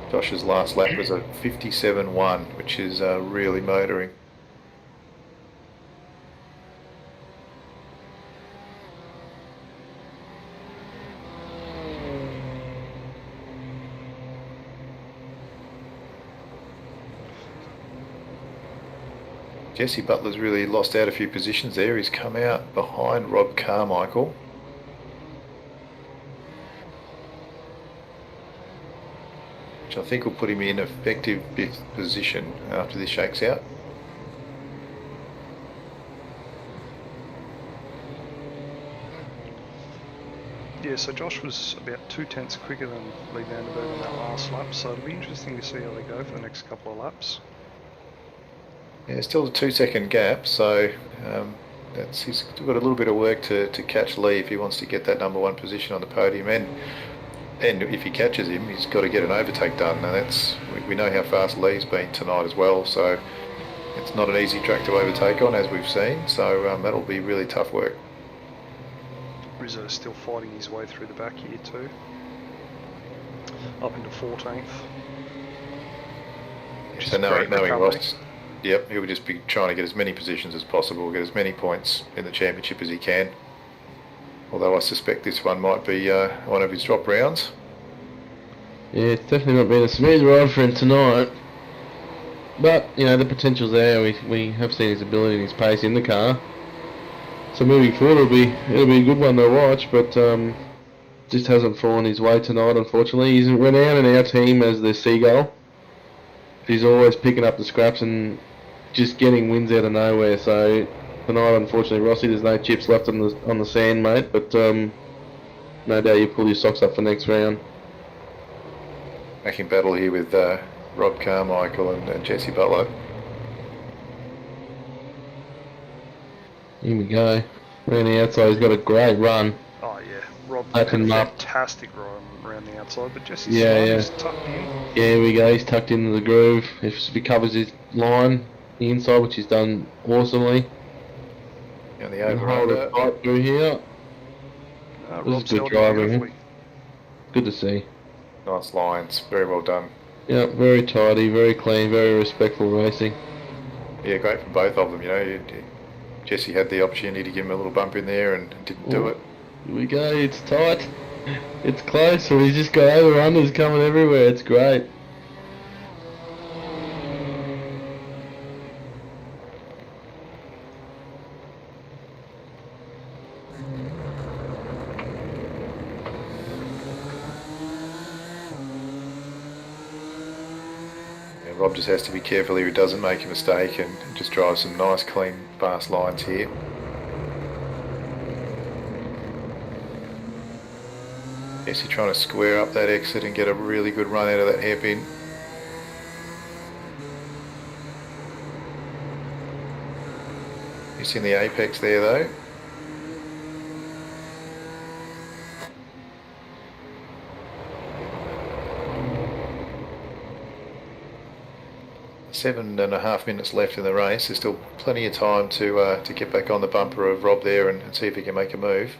Josh's last lap was a 57.1, which is really motoring. Jesse Butler's really lost out a few positions there. He's come out behind Rob Carmichael. Which I think will put him in effective 5th position after this shakes out. Yeah, so Josh was about 2 tenths quicker than Lee Vanderberg on that last lap, so it'll be interesting to see how they go for the next couple of laps. Yeah, still a 2-second gap, so he's still got a little bit of work to catch Lee if he wants to get that number 1 position on the podium, and if he catches him, he's got to get an overtake done, and we know how fast Lee's been tonight as well, so it's not an easy track to overtake on, as we've seen, so that'll be really tough work. Rizzo's still fighting his way through the back here too, up into 14th. So knowing Ross, yep, he'll just be trying to get as many positions as possible, get as many points in the championship as he can. Although I suspect this one might be one of his drop rounds. Yeah, it's definitely not been a smooth ride for him tonight. But, you know, the potential's there. We have seen his ability and his pace in the car. So moving forward, it'll be a good one to watch, but just hasn't fallen his way tonight, unfortunately. He's renowned in our team as the Seagull. He's always picking up the scraps and just getting wins out of nowhere. So tonight, unfortunately, Rossi, there's no chips left on the sand, mate. But no doubt you pull your socks up for next round. Back in battle here with Rob Carmichael and Jesse Butler. Here we go. Around the outside, he's got a great run. Oh yeah, Rob Had had a him up. fantastic run around the outside, but Jesse's Yeah. tucked in. Yeah, here we go. He's tucked into the groove. If he covers his line, the inside, which he's done awesomely. And the Can hold it over. tight through here. This is Rob's good held it driving. beautifully. Good to see. Nice lines, very well done. Yeah, very tidy, very clean, very respectful racing. Yeah, great for both of them, you know. Jesse had the opportunity to give him a little bump in there and didn't do it. Here we go. It's tight. It's close, and he's just got over-unders coming everywhere. It's great. Yeah, Rob just has to be careful here he doesn't make a mistake and just drive some nice, clean, fast lines here. Jesse trying to square up that exit and get a really good run out of that hairpin. Missing the apex there though. 7.5 minutes left in the race. There's still plenty of time to get back on the bumper of Rob there and see if he can make a move.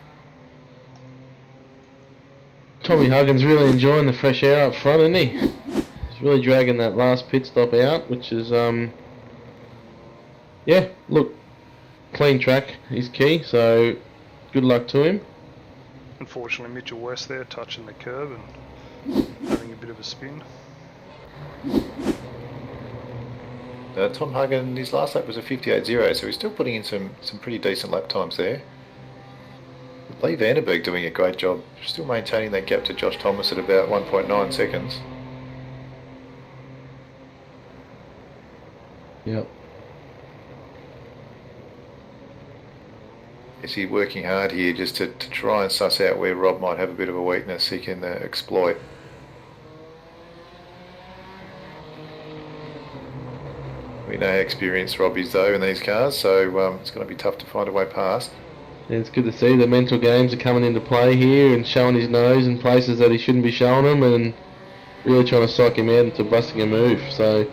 Tommy Huggins really enjoying the fresh air up front, isn't he? He's really dragging that last pit stop out, which is, yeah, look, clean track is key, so good luck to him. Unfortunately, Mitchell West there touching the curb and having a bit of a spin. Tom Huggin, his last lap was a 58.0, so he's still putting in some pretty decent lap times there. Lee Vanderberg doing a great job, still maintaining that gap to Josh Thomas at about 1.9 seconds. Yep. Is he working hard here just to try and suss out where Rob might have a bit of a weakness he can exploit? We know how experienced Rob is though in these cars, so it's going to be tough to find a way past. Yeah, it's good to see the mental games are coming into play here and showing his nose in places that he shouldn't be showing them and really trying to psych him out into busting a move. So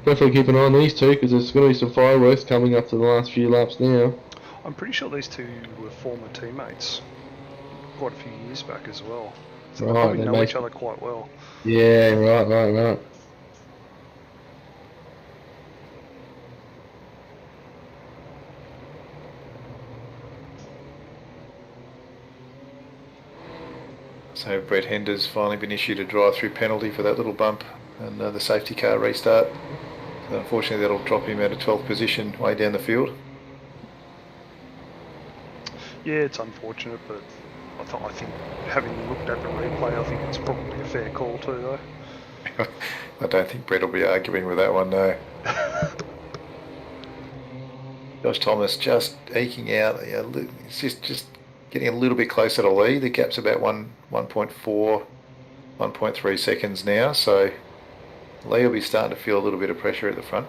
definitely keep an eye on these two because there's going to be some fireworks coming up to the last few laps now. I'm pretty sure these two were former teammates quite a few years back as well. So they probably know each other quite well. Yeah, right. So Brett Hender's finally been issued a drive-through penalty for that little bump and the safety car restart. So unfortunately that'll drop him out of 12th position way down the field. Yeah, it's unfortunate, but I think having looked at the replay, I think it's probably a fair call too, though. I don't think Brett will be arguing with that one, no. Josh Thomas just eking out. It's just getting a little bit closer to Lee. The gap's about 1.4, 1.3 seconds now, so Lee will be starting to feel a little bit of pressure at the front.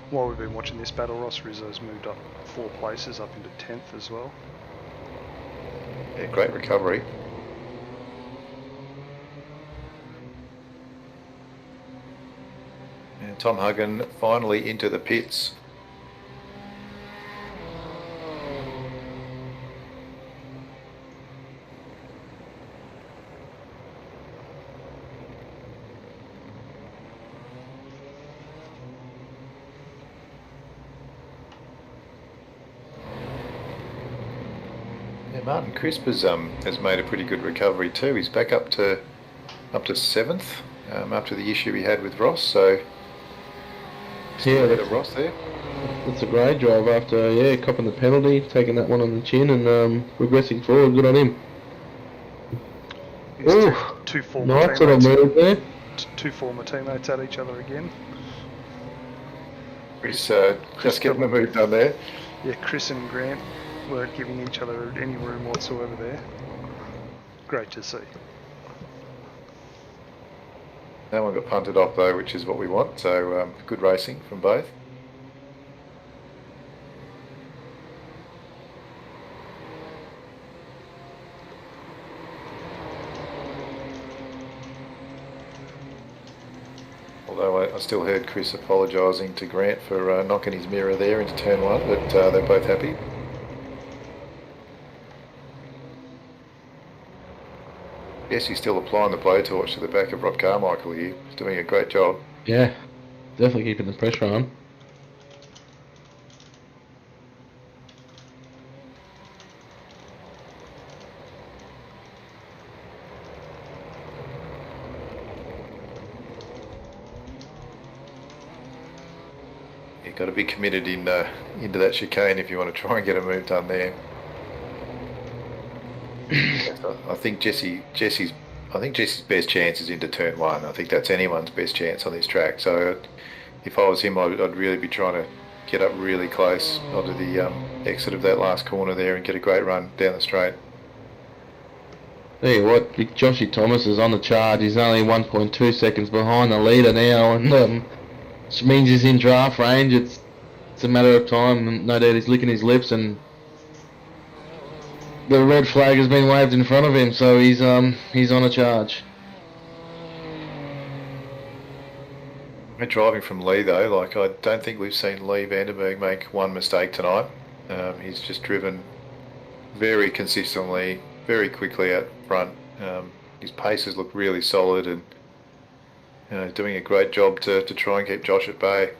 While we've been watching this battle, Ross Rizzo's moved up 4 places, up into 10th as well. Yeah, great recovery. And Tom Huggin finally into the pits. Martin Crisp has made a pretty good recovery too. He's back up to 7th after the issue he had with Ross. So yeah, Ross there. That's a great drive after copping the penalty, taking that one on the chin, and progressing forward. Good on him. Two former nice little move there. Two former teammates at each other again. Chris just getting the move done there. Yeah, Chris and Grant weren't giving each other any room whatsoever there. Great to see. That one got punted off though, which is what we want, so good racing from both. Although I still heard Chris apologising to Grant for knocking his mirror there into turn 1, but they're both happy. Yes, he's still applying the blowtorch to the back of Rod Carmichael here. He's doing a great job. Yeah, definitely keeping the pressure on. You've got to be committed into that chicane if you want to try and get a move done there. I think Jesse's best chance is into turn 1. I think that's anyone's best chance on this track. So if I was him, I'd really be trying to get up really close onto the exit of that last corner there and get a great run down the straight. Tell you what, Big Joshy Thomas is on the charge. He's only 1.2 seconds behind the leader now, and which means he's in draft range. It's a matter of time. No doubt he's licking his lips and the red flag has been waved in front of him, so he's on a charge. We're driving from Lee though. Like, I don't think we've seen Lee Vandenberg make one mistake tonight. He's just driven very consistently, very quickly out front. His paces look really solid, and doing a great job to try and keep Josh at bay.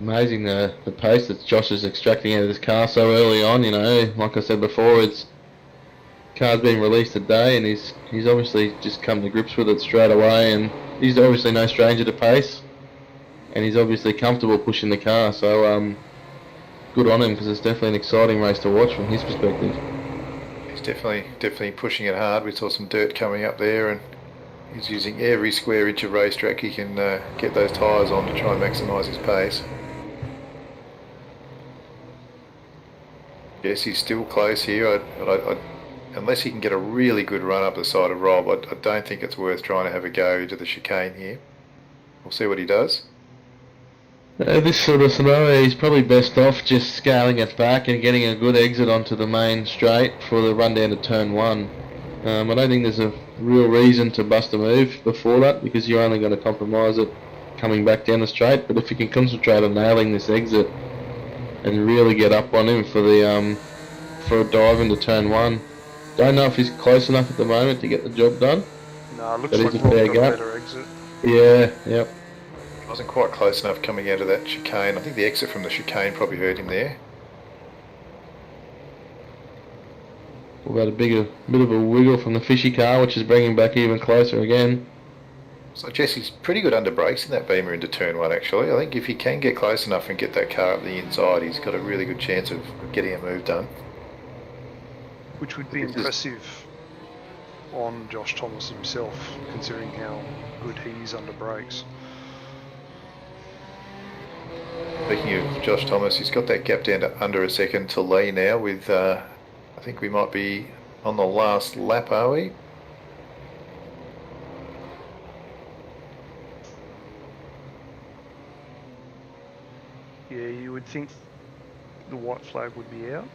Amazing the pace that Josh is extracting out of this car so early on. You know, like I said before, it's car's been released today, and he's obviously just come to grips with it straight away, and he's obviously no stranger to pace, and he's obviously comfortable pushing the car. So good on him, because it's definitely an exciting race to watch from his perspective. He's definitely pushing it hard. We saw some dirt coming up there, and he's using every square inch of racetrack he can get those tyres on to try and maximise his pace. Yes, he's still close here. Unless he can get a really good run up the side of Rob, I don't think it's worth trying to have a go to the chicane here. We'll see what he does. This sort of scenario, he's probably best off just scaling it back and getting a good exit onto the main straight for the run down to turn 1. I don't think there's a real reason to bust a move before that, because you're only going to compromise it coming back down the straight. But if you can concentrate on nailing this exit and really get up on him for the for a dive into turn 1. Don't know if he's close enough at the moment to get the job done. No, it looks But like he's a Rob fair got gap. a better exit. Yeah, yep. He wasn't quite close enough coming out of that chicane. I think the exit from the chicane probably hurt him there. We've got a bit of a wiggle from the fishy car, which is bringing back even closer again. So Jesse's pretty good under brakes in that Beamer into turn 1 actually. I think if he can get close enough and get that car up the inside, he's got a really good chance of getting a move done. Which would be impressive on Josh Thomas himself, considering how good he is under brakes. Speaking of Josh Thomas, he's got that gap down to under a second to Lee now with, I think we might be on the last lap, are we? Yeah, you would think the white flag would be out.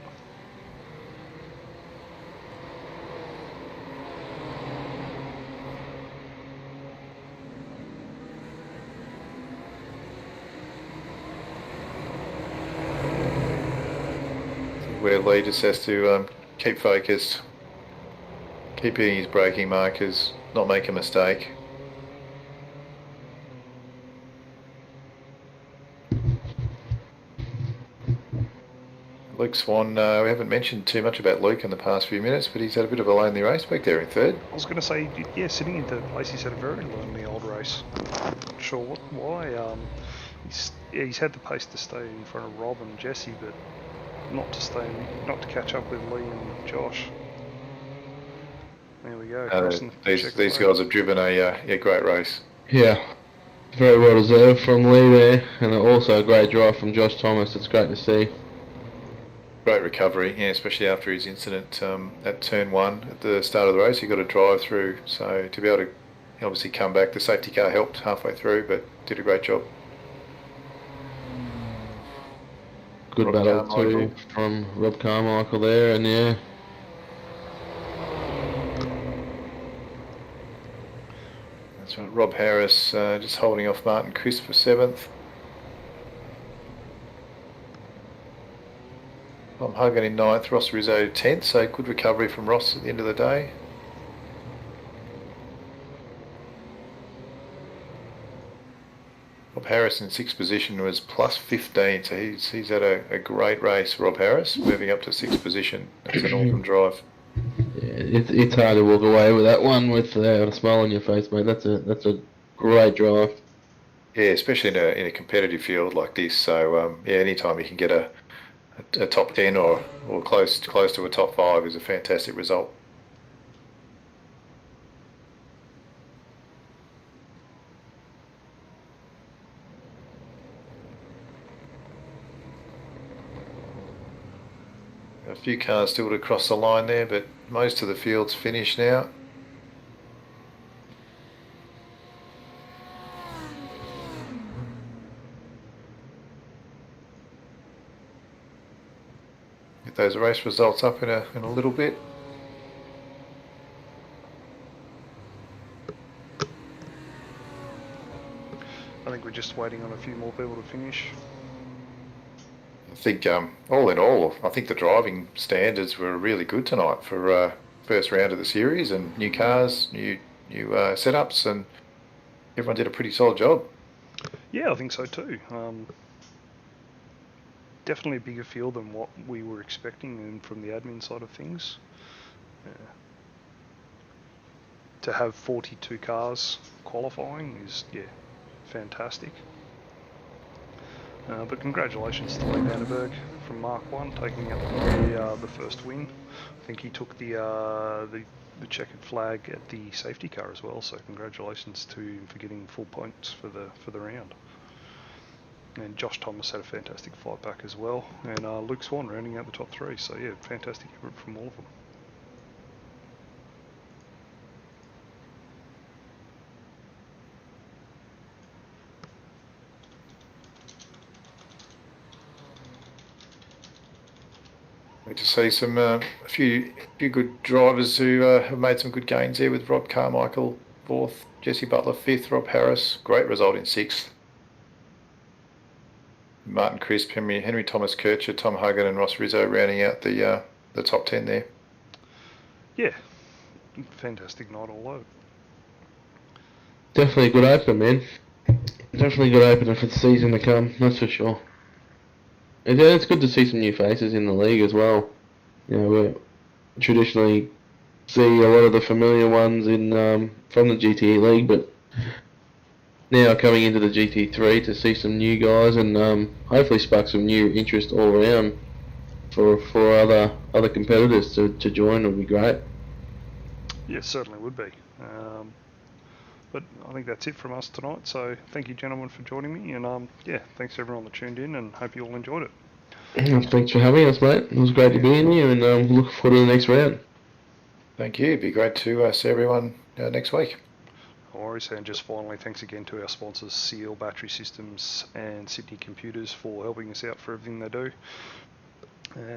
Where Lee just has to keep focused, keep hitting his braking markers, not make a mistake. Luke Swan, we haven't mentioned too much about Luke in the past few minutes, but he's had a bit of a lonely race back there in third. I was going to say, yeah, sitting in third place, he's had a very lonely old race. Not sure why. He's had the pace to stay in front of Rob and Jesse, but not to catch up with Lee and Josh. There we go. These guys have driven a great race. Yeah, very well deserved from Lee there, and also a great drive from Josh Thomas. It's great to see. Great recovery, yeah, especially after his incident at turn 1 at the start of the race. He got a drive through, so to be able to obviously come back, the safety car helped halfway through, but did a great job. Good Rob battle Carmichael. too from Rob Carmichael there, and yeah. That's right. Rob Harris just holding off Martin Crisp for 7th. Tom Huggin in 9th, Ross Rizzo 10th, so good recovery from Ross at the end of the day. Rob Harris in 6th position was plus 15, so he's had a great race, Rob Harris, moving up to 6th position. That's an awesome drive. Yeah, it's hard to walk away with that one with a smile on your face, mate. That's a great drive. Yeah, especially in a competitive field like this. So yeah, anytime you can get a top 10 or close to a top 5 is a fantastic result. A few cars still to cross the line there, but most of the field's finished now. those race results up in a little bit. I think we're just waiting on a few more people to finish. I think all in all, I think the driving standards were really good tonight for first round of the series, and new cars, new setups, and everyone did a pretty solid job. Yeah, I think so too. Definitely a bigger field than what we were expecting, and from the admin side of things. To have 42 cars qualifying is, fantastic. But congratulations to Lee Vandenberg from Mark 1 taking out the first win. I think he took the checkered flag at the safety car as well, so congratulations to him for getting full points for the round. And Josh Thomas had a fantastic fight back as well, and Luke Swan rounding out the top 3, so yeah, fantastic effort from all of them. Great to see a few good drivers who have made some good gains there, with Rob Carmichael 4th, Jesse Butler 5th, Rob Harris, great result in 6th. Martin Crisp, Henry Thomas Kircher, Tom Huggin and Ross Rizzo rounding out the top 10 there. Yeah, fantastic night all over. Definitely a good opener, man. Definitely a good opener for the season to come, that's for sure. And it's good to see some new faces in the league as well. You know, we traditionally see a lot of the familiar ones in from the GTE league, but now coming into the GT3 to see some new guys and hopefully spark some new interest all around for other competitors to join would be great. Yeah, certainly would be. But I think that's it from us tonight. So thank you, gentlemen, for joining me, and thanks to everyone that tuned in, and hope you all enjoyed it. Thanks for having us, mate. It was great to be in here, and look forward to the next round. Thank you. It'd be great to see everyone next week. No worries, and just finally, thanks again to our sponsors, Seal Battery Systems and Sydney Computers, for helping us out for everything they do.